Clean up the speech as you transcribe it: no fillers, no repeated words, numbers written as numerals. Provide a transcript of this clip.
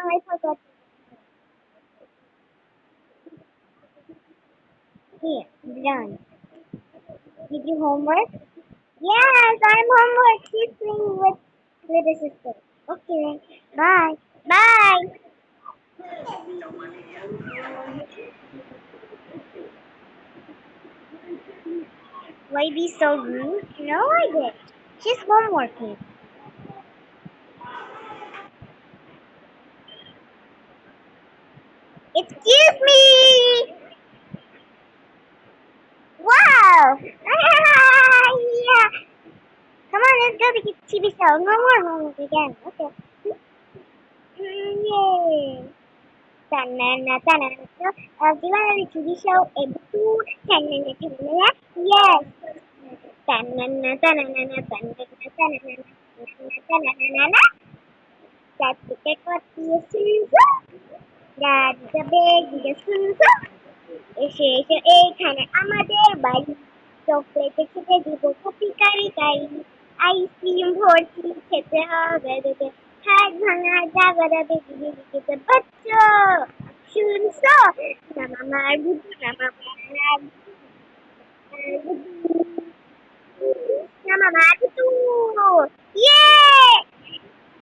I forgot. Here, done. Did you homework? Yes, I'm homework. She's playing with the sister. Okay, bye. Bye. Why be so rude? No, I did. She's homeworking. Excuse me! Wow! Yeah! Come on, let's go to the TV show. No more homework again. Okay. Yay! Tanana, tanana. Do you want a TV show? M2? Tanana, tanana. Yes! Tanana, tanana, tanana, tanana, tanana, tanana. That's the what you sunso. That's the big sunso. এসে এইখানে আমাদের বাড়ি চকলেটে খেতে দিব copy কারি কারি ice cream ভর্তি খেতে হবে দেবে হাত ভাঙা জাগরা বেরিয়ে দিতে বাচ্চ শুনছো না মামার বুদ্ধু না মামার বুদ্ধু না মামার বুদ্ধু ইয়ে